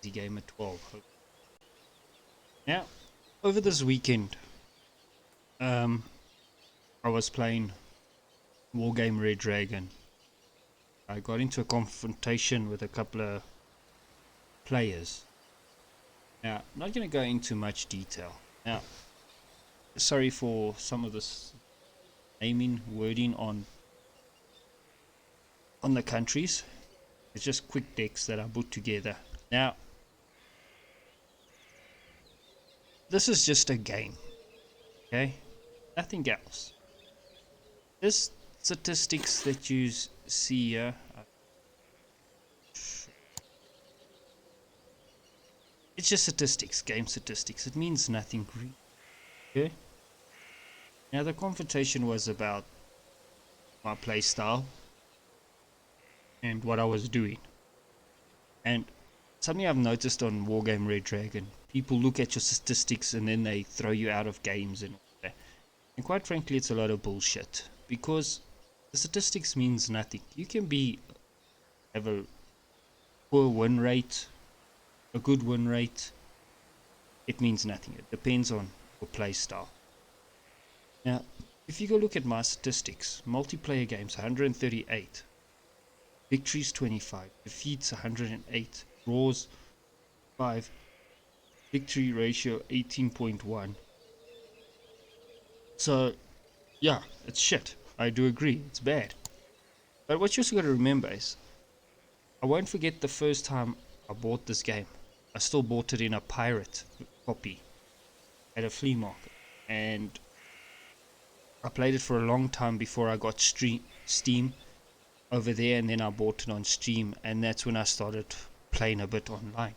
easy game at 12. Now, over this weekend, I was playing Wargame Red Dragon. I got into a confrontation with a couple of players. Now, not going to go into much detail. Now, sorry for some of this naming, wording on the countries. It's just quick decks that I put together. Now, this is just a game, okay? Nothing else. This statistics that you see here, it's just statistics, game statistics. It means nothing really, okay? Now, the confrontation was about my playstyle and what I was doing. And something I've noticed on Wargame Red Dragon, people look at your statistics and then they throw you out of games and all that. And quite frankly, it's a lot of bullshit, because the statistics means nothing. You can have a poor win rate, a good win rate. It means nothing. It depends on your play style. Now, if you go look at my statistics, multiplayer games 138, victories 25, defeats 108, draws 5, victory ratio 18.1. So, yeah, it's shit. I do agree, it's bad. But what you also got to remember is, I won't forget the first time I bought this game. I still bought it in a pirate copy at a flea market, and I played it for a long time before I got Steam over there, and then I bought it on Steam, and that's when I started playing a bit online.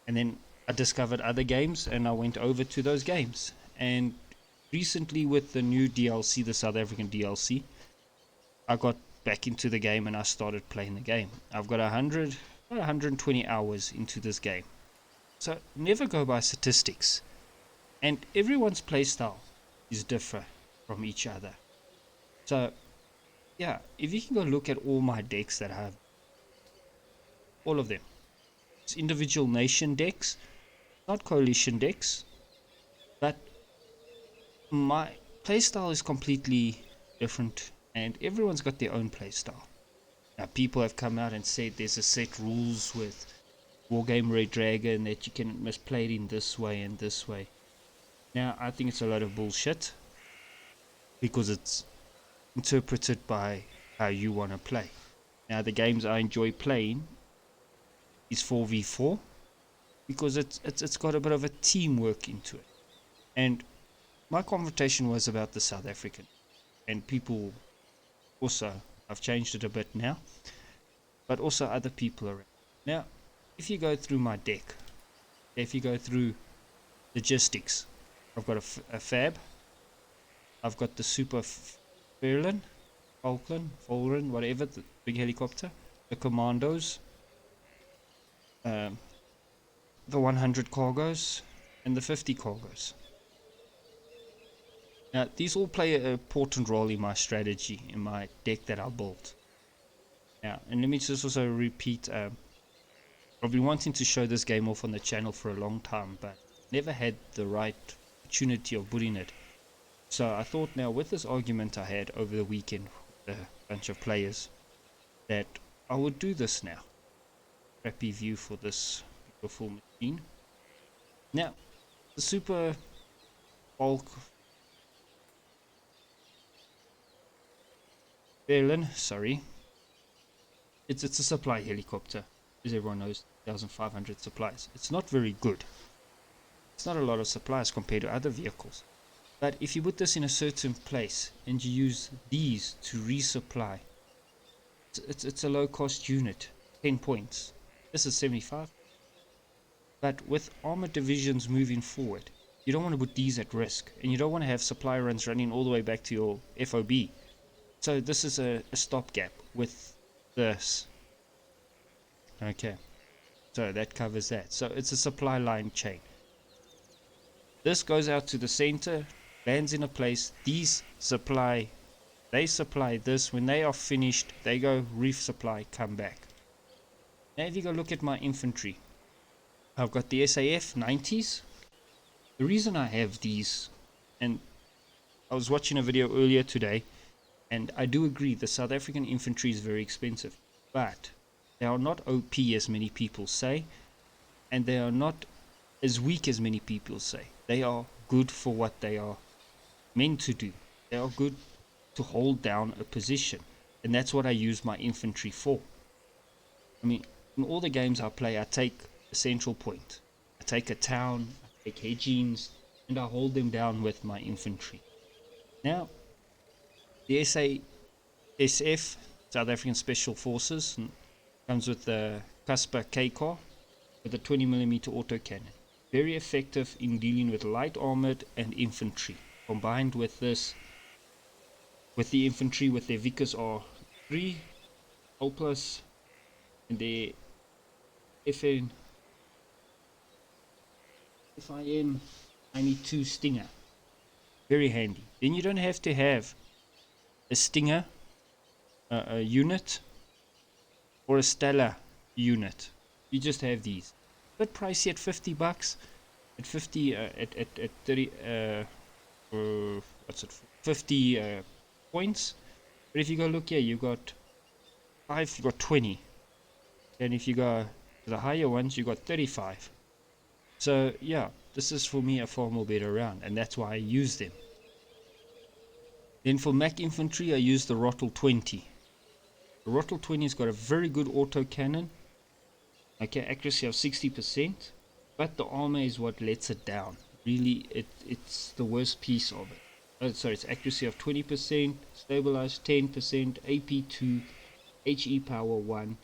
And then I discovered other games and I went over to those games. And recently, with the new DLC, the South African DLC, I got back into the game and I started playing the game. I've got 120 hours into this game. So never go by statistics. And everyone's playstyle is different from each other. So yeah, if you can go look at all my decks that I have, all of them, it's individual nation decks, not coalition decks, but my playstyle is completely different, and everyone's got their own playstyle. Now, people have come out and said there's a set rules with Wargame Red Dragon that you can misplay it in this way and this way. Now, I think it's a lot of bullshit, because it's interpreted by how you want to play. Now, the games I enjoy playing is 4v4, because it's got a bit of a teamwork into it. And my conversation was about the South African, and people also, I've changed it a bit now, but also other people around. Now, if you go through my deck, if you go through logistics, I've got a Fab, I've got the Super Falcon, whatever, the big helicopter, the Commandos, the 100 cargos, and the 50 cargos. Now, these all play an important role in my strategy, in my deck that I built. Now, and let me just also repeat, I've been wanting to show this game off on the channel for a long time, but never had the right opportunity of putting it. So I thought, now with this argument I had over the weekend with a bunch of players, that I would do this now. Crappy view for this beautiful machine. Now, the Super Bulk Berlin, sorry, it's a supply helicopter, as everyone knows, 1,500 supplies. It's not very good. It's not a lot of supplies compared to other vehicles. But if you put this in a certain place and you use these to resupply, it's a low cost unit, 10 points. This is 75. But with armored divisions moving forward, you don't want to put these at risk, and you don't want to have supply runs running all the way back to your FOB. So this is a stopgap with this. Okay, so that covers that. So it's a supply line chain. This goes out to the center, lands in a place. These supply, they supply this. When they are finished, they go resupply, come back. Now if you go look at my infantry, I've got the SAF 90s. The reason I have these, and I was watching a video earlier today, and I do agree the South African infantry is very expensive, but they are not OP as many people say, and they are not as weak as many people say. They are good for what they are meant to do. They are good to hold down a position, and that's what I use my infantry for. I mean, in all the games I play, I take a central point, I take a town, I take hedgings, and I hold them down with my infantry. Now, the SASF, South African Special Forces, comes with the Casper K car with a 20mm autocannon. Very effective in dealing with light armored and infantry. Combined with this, with the infantry with their Vickers R3, L plus, and their FIM 92 Stinger. Very handy. Then you don't have to have a Stinger a unit or a Stella unit. You just have these. A bit pricey at $50. At 50 at 30 what's it for? 50 points. But if you go look here, you got 5, you got 20. And if you go to the higher ones, you got 35. So yeah, this is for me a far more better round, and that's why I use them. Then for Mac infantry, I use the Rottle 20. The Rottle 20 has got a very good autocannon. Okay, accuracy of 60%, but the armor is what lets it down. Really, it's the worst piece of it. Sorry, it's accuracy of 20%, stabilized 10%, AP 2, HE power 1,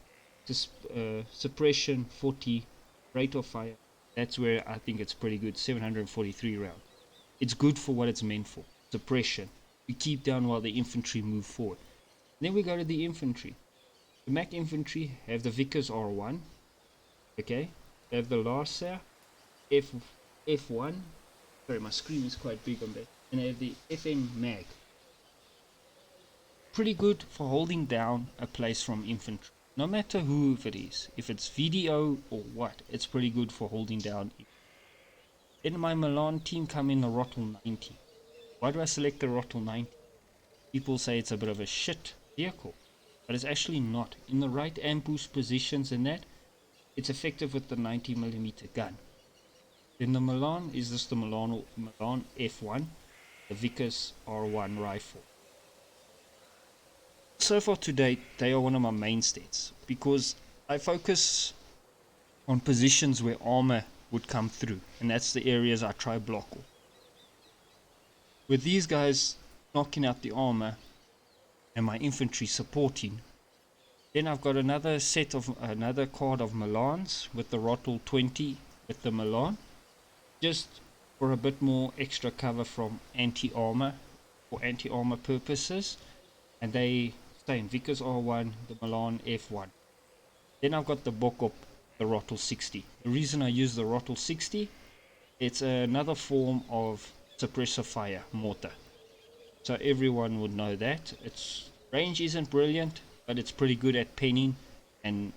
suppression 40, rate of fire. That's where I think it's pretty good, 743 rounds. It's good for what it's meant for, suppression. You keep down while the infantry move forward. Then we go to the infantry. The Mac infantry have the Vickers R1. Okay, they have the Larsa F1. Sorry, my screen is quite big on that. And they have the FN Mag. Pretty good for holding down a place from infantry. No matter who it is, if it's VDO or what, it's pretty good for holding down. In my Milan team come in the Rottle 90. Why do I select the Rottle 90? People say it's a bit of a shit vehicle, but it's actually not. In the right ambush positions and that, it's effective with the 90mm gun. Then the Milan is just the Milan F1, the Vickers R1 rifle. So far to date, they are one of my mainstays because I focus on positions where armor would come through, and that's the areas I try block off. With these guys knocking out the armor and my infantry supporting, then I've got another card of Milans with the Rottle 20 with the Milan, just for a bit more extra cover from anti-armor for anti-armor purposes, and they stay in Vickers R1, the Milan F1. Then I've got the Bokop, the Rottle 60. The reason I use the Rottle 60, it's another form of suppressor fire mortar. So everyone would know that. Its range isn't brilliant, but it's pretty good at penning and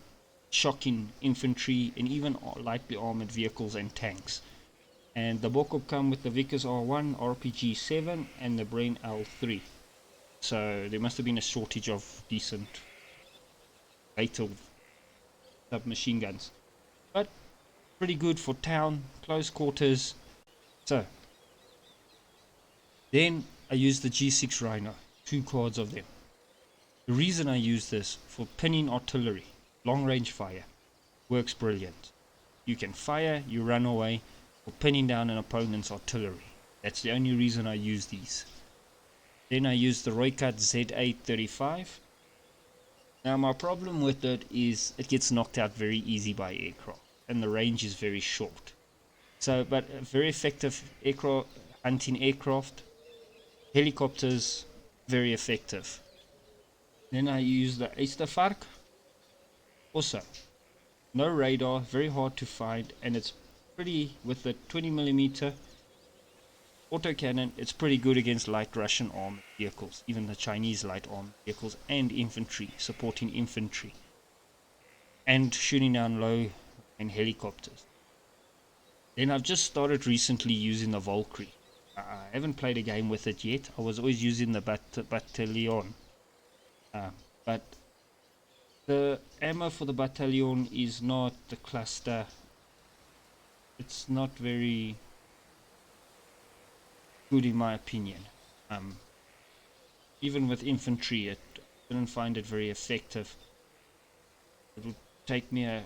shocking infantry and even lightly armored vehicles and tanks. And the Bokop come with the Vickers R1, RPG 7 and the Brain L3. So there must have been a shortage of decent fatal submachine guns. But pretty good for town, close quarters. So then I use the G6 Rhino, 2 cards of them. The reason I use this for pinning artillery, long range fire, works brilliant. You can fire, you run away, or pinning down an opponent's artillery. That's the only reason I use these. Then I use the Roykat Z835. Now my problem with it is it gets knocked out very easy by aircraft, and the range is very short. So, but very effective aircraft, hunting aircraft, helicopters, very effective. Then I use the Eastervark. Also, no radar, very hard to find, and it's pretty, with the 20mm autocannon, it's pretty good against light Russian armored vehicles, even the Chinese light armored vehicles and infantry, supporting infantry, and shooting down low and helicopters. Then I've just started recently using the Valkyrie. I haven't played a game with it yet. I was always using the Battalion. But the ammo for the Battalion is not the cluster. It's not very good in my opinion. Even with Infantry, I didn't find it very effective. It would take me a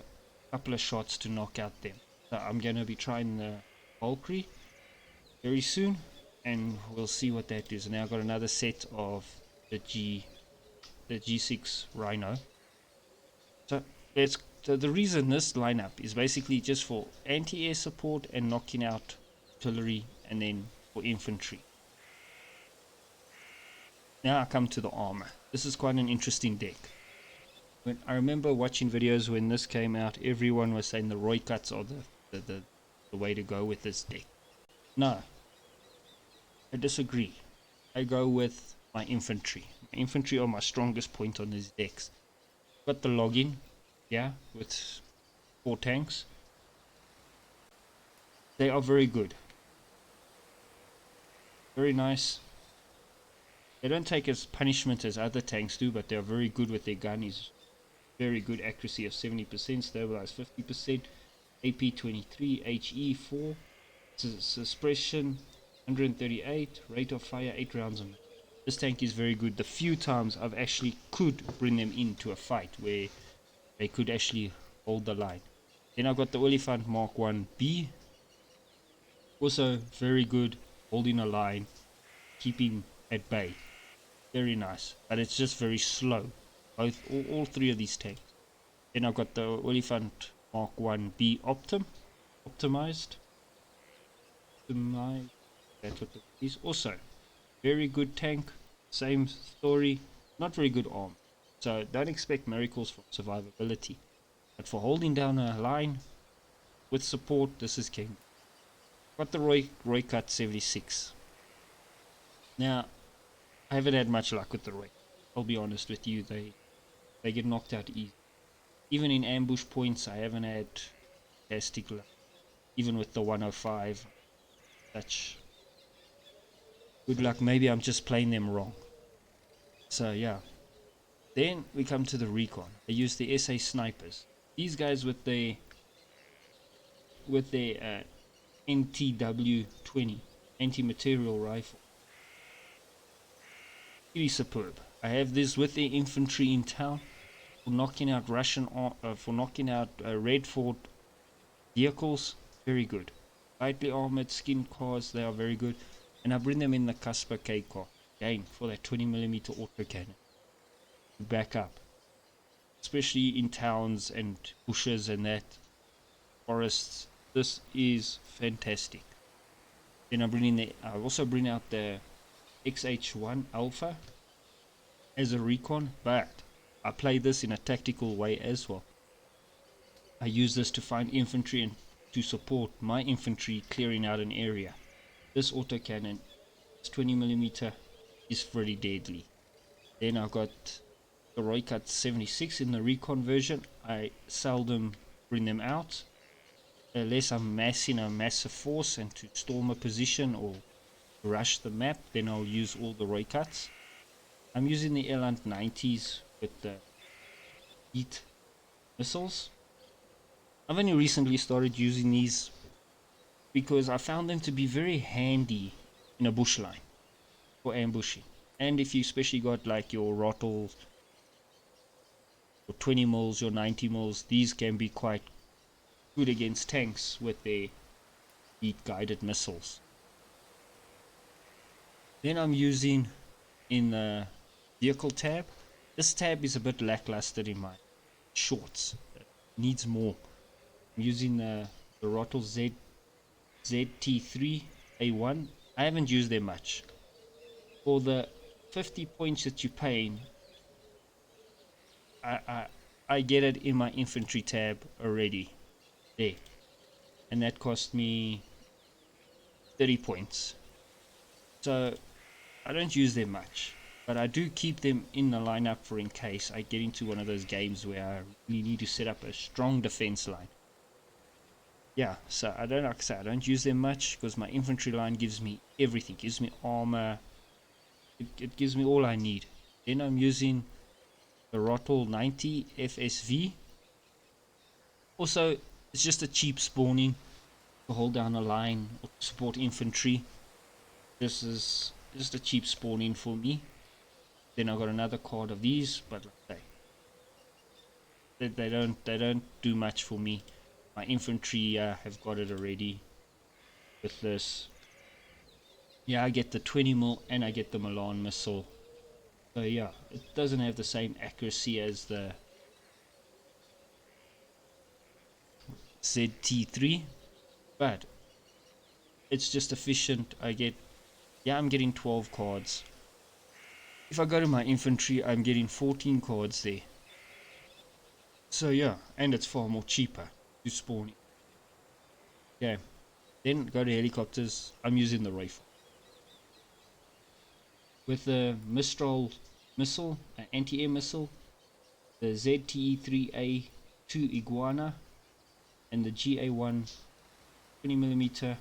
couple of shots to knock out them. So I'm going to be trying the Valkyrie very soon, and we'll see what that is. Now I've got another set of the G6 Rhino. So the reason this lineup is basically just for anti-air support and knocking out artillery, and then for infantry. Now I come to the armor. This is quite an interesting deck. When I remember watching videos when this came out, everyone was saying the Roy cuts are the way to go with this deck. No, I disagree. I go with my infantry. My infantry are my strongest point on these decks. Got the login, yeah, with 4 tanks. They are very good. Very nice. They don't take as punishment as other tanks do, but they are very good with their gun. Is very good accuracy of 70%, stabilize 50%, AP 23, HE 4, suppression 138, rate of fire 8 rounds a minute. This tank is very good. The few times I've actually could bring them into a fight where they could actually hold the line. Then I've got the Oliphant Mark 1B, also very good holding a line, keeping at bay. Very nice, but it's just very slow. All 3 of these tanks. Then I've got the Oliphant Mark 1B optimized. That's what it is. Also, very good tank. Same story. Not very good arm. So don't expect miracles for survivability. But for holding down a line with support, this is king. Got the Roy Cut 76. Now, I haven't had much luck with the Roy. I'll be honest with you. They get knocked out easy. Even in ambush points, I haven't had fantastic luck. Even with the 105, such good luck. Maybe I'm just playing them wrong. So yeah. Then we come to the Recon. I use the SA snipers. These guys with their NTW-20 anti-material rifle. Really superb. I have this with the infantry in town for knocking out Red Fort vehicles. Very good. Lightly armored skin cars, they are very good. And I bring them in the Casper K car again for that 20mm autocannon to back up, especially in towns and bushes and that forests. This is fantastic. Then I also bring out the XH1 Alpha as a recon, but I play this in a tactical way as well. I use this to find infantry and to support my infantry clearing out an area. This autocannon, this 20mm, is pretty deadly. Then I've got the Roy Cut 76 in the recon version. I seldom bring them out unless I'm massing a massive force and to storm a position or rush the map, then I'll use all the Roy Cuts. I'm using the Elant 90s with the heat missiles. I've only recently started using these because I found them to be very handy in a bush line for ambushing. And if you especially got like your Rottles, your 20 mils, your 90 mils, these can be quite good against tanks with their heat guided missiles. Then I'm using in the vehicle tab. This tab is a bit lackluster in my shorts. It needs more. I'm using the Rottle ZT3 A1. I haven't used them much. For the 50 points that you're paying, I get it in my infantry tab already. There. And that cost me 30 points. So I don't use them much, but I do keep them in the lineup for in case I get into one of those games where I really need to set up a strong defense line. yeah, so I don't, like I say, I don't use them much because my infantry line gives me everything. Gives me armor. It gives me all I need. Then I'm using the Rottle 90 FSV. Also, it's just a cheap spawning to hold down a line or support infantry. This is just a cheap spawning for me. Then I got another card of these, but like they don't do much for me. My infantry have got it already with this. Yeah, I get the 20 mil and I get the Milan missile. So yeah, it doesn't have the same accuracy as the ZT3, but it's just efficient. I'm getting 12 cards. If I go to my infantry, I'm getting 14 cards there. So yeah, and it's far more cheaper to spawn. Okay, then go to helicopters. I'm using the rifle with the Mistral missile, anti-air missile, the ZTE3A2 Iguana, and the GA1 20mm.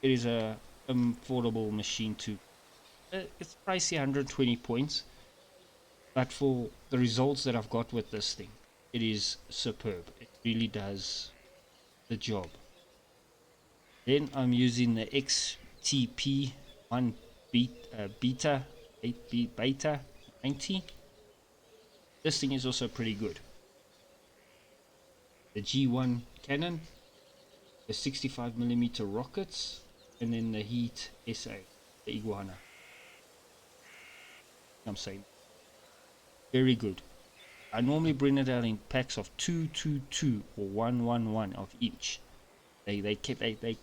It is a affordable machine too. It's pricey, 120 points, but for the results that I've got with this thing, it is superb. It really does the job. Then I'm using the XTP1 beta 8 beta 90. This thing is also pretty good. The G1 cannon, the 65mm rockets, and then the Heat SA, the Iguana. I'm saying very good. I normally bring it out in packs of 2, 2, 2 or 1, 1, 1 of each. They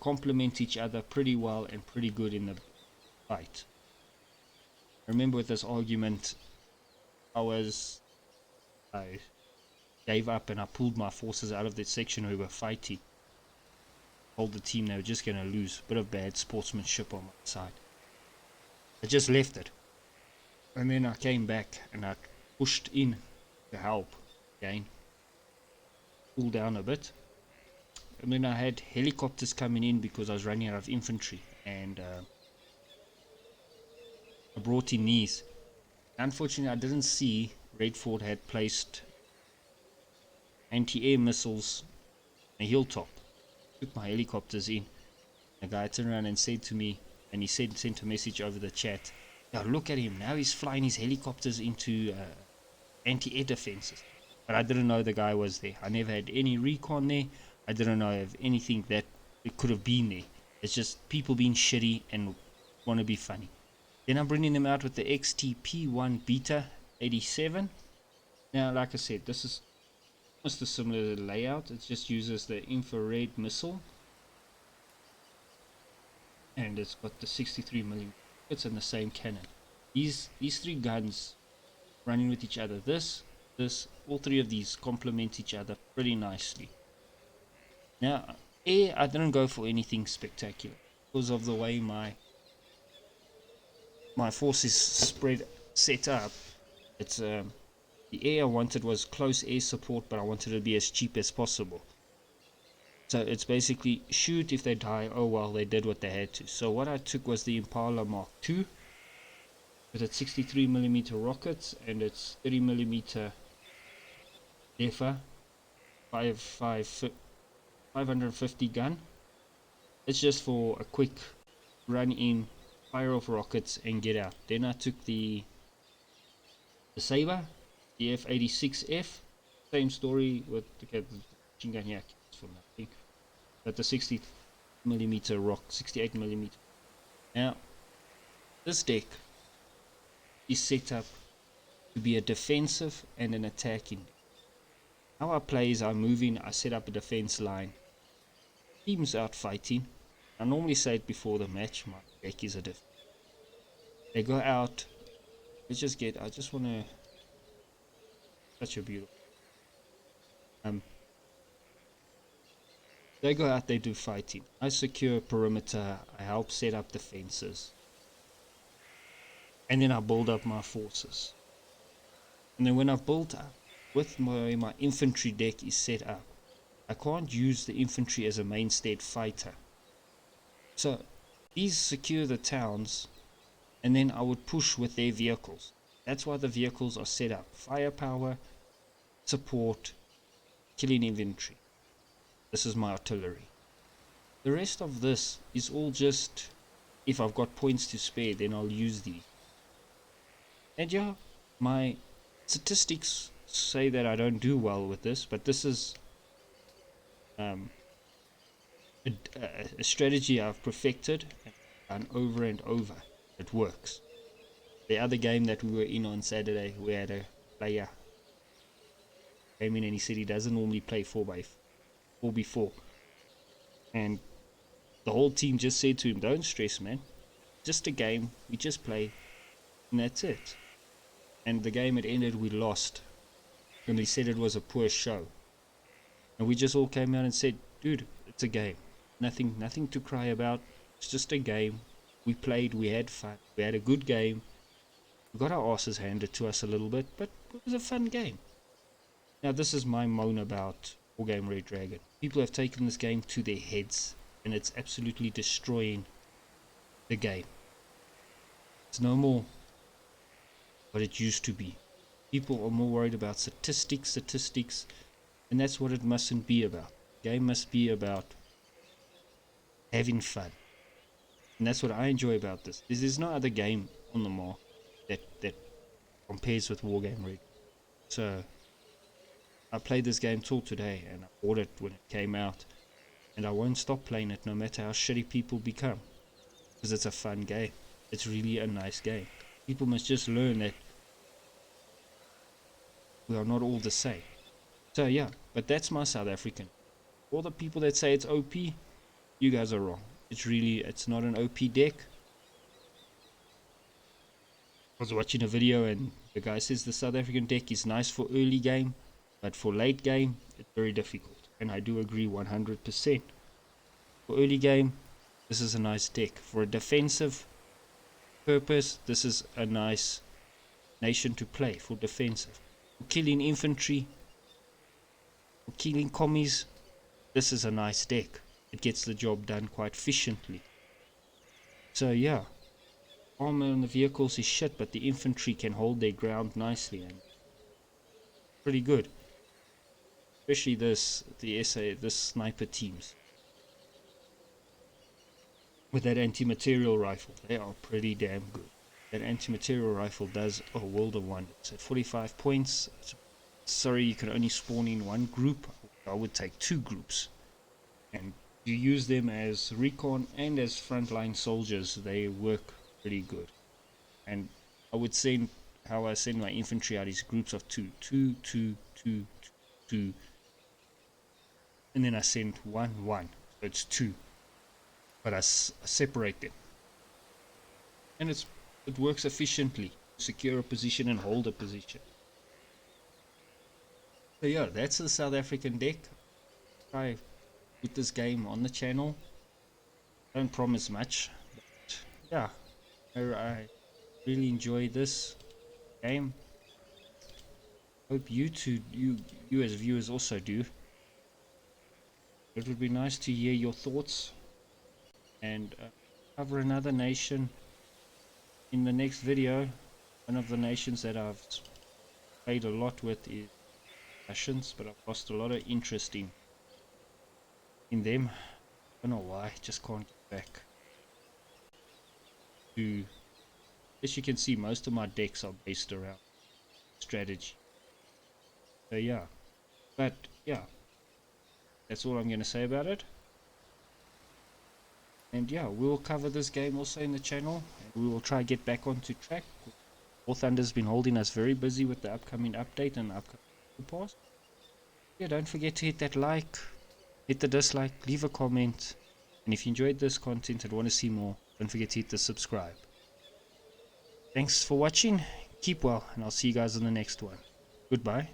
complement each other pretty well and pretty good in the fight. Remember with this argument, I gave up and I pulled my forces out of the section we were fighting. Told the team they were just going to lose. Bit of bad sportsmanship on my side. I just left it. And then I came back and I pushed in to help again. Cool down a bit. And then I had helicopters coming in because I was running out of infantry. And I brought in these. Unfortunately, I didn't see Redford had placed anti-air missiles on a hilltop. Took my helicopters in. The guy turned around and said to me, and he sent a message over the chat. Now look at him. Now he's flying his helicopters into anti-air defenses. But I didn't know the guy was there. I never had any recon there. I didn't know of anything that it could have been there. It's just people being shitty and want to be funny. Then I'm bringing them out with the XTP1 Beta 87. Now, like I said, this is almost a similar layout. It just uses the infrared missile. And it's got the 63mm. It's in the same cannon. These three guns running with each other. All three of these complement each other pretty nicely. Now, air, I didn't go for anything spectacular because of the way my force is set up. It's the air I wanted was close air support, but I wanted it to be as cheap as possible. So it's basically shoot if they die. Oh well, they did what they had to. So what I took was the Impala Mark II with its 63mm rockets and its 30mm DEFA 550 gun. It's just for a quick run in, fire off rockets and get out. Then I took the Saber, the F86F. Same story with the machine gun here for nothing. But the 60mm rock, 68mm. Now, this deck is set up to be a defensive and an attacking deck. How I play is I set up a defense line. Teams out fighting. I normally say it before the match, my deck is a defense. They go out, I just want to, such a beautiful. They go out, they do fighting. I secure perimeter, I help set up defenses. And then I build up my forces. And then when I've built up, with my infantry deck is set up, I can't use the infantry as a mainstead fighter. So these secure the towns, and then I would push with their vehicles. That's why the vehicles are set up. Firepower, support, killing infantry. This is my artillery. The rest of this is all just, if I've got points to spare, then I'll use these. And yeah, my statistics say that I don't do well with this, but this is a strategy I've perfected and done over and over. It works. The other game that we were in on Saturday, we had a player came in and he said he doesn't normally play 4x4, and the whole team just said to him, don't stress, man, just a game, we just play, and that's it. And the game had ended, we lost, and he said it was a poor show, and we just all came out and said, dude, it's a game, nothing to cry about, it's just a game. We played, we had fun, we had a good game, we got our asses handed to us a little bit, but it was a fun game. Now this is my moan about Wargame Red Dragon. People have taken this game to their heads, and it's absolutely destroying the game. It's no more what it used to be. People are more worried about statistics, and that's what it mustn't be about. The game must be about having fun. And that's what I enjoy about this. There's no other game on the market that compares with Wargame Red. So I played this game till today, and I bought it when it came out, and I won't stop playing it no matter how shitty people become, because it's a fun game. It's really a nice game. People must just learn that we are not all the same. So yeah, but that's my South African. All the people that say it's OP, you guys are wrong. It's not an OP deck. I was watching a video and the guy says the South African deck is nice for early game, but for late game, it's very difficult. And I do agree 100%. For early game, this is a nice deck. For a defensive purpose, this is a nice nation to play for defensive. For killing infantry, for killing commies, this is a nice deck. It gets the job done quite efficiently. So yeah, armor on the vehicles is shit, but the infantry can hold their ground nicely and pretty good. Especially this sniper teams with that anti-material rifle, they are pretty damn good. That anti-material rifle does a world of wonders. At 45 points, sorry, you can only spawn in one group. I would take 2 groups, and you use them as recon and as frontline soldiers. They work pretty good. And I would send how I send my infantry out is groups of 2, and then I send 1, so it's 2, but I separate them, and it works efficiently. Secure a position and hold a position. So yeah, that's the South African deck. Try put this game on the channel. Don't promise much, but yeah, I really enjoy this game. Hope you as viewers also do. It would be nice to hear your thoughts and cover another nation in the next video. One of the nations that I've played a lot with is Russians, but I've lost a lot of interest in them. I don't know why, just can't get back to. As you can see, most of my decks are based around strategy. So yeah, but yeah, that's all I'm going to say about it. And yeah, we will cover this game also in the channel, and we will try to get back onto track. War Thunder's been holding us very busy with the upcoming update and upcoming pass. Yeah, don't forget to hit that like, hit the dislike, leave a comment, and if you enjoyed this content and want to see more, don't forget to hit the subscribe. Thanks for watching, keep well, and I'll see you guys in the next one. Goodbye.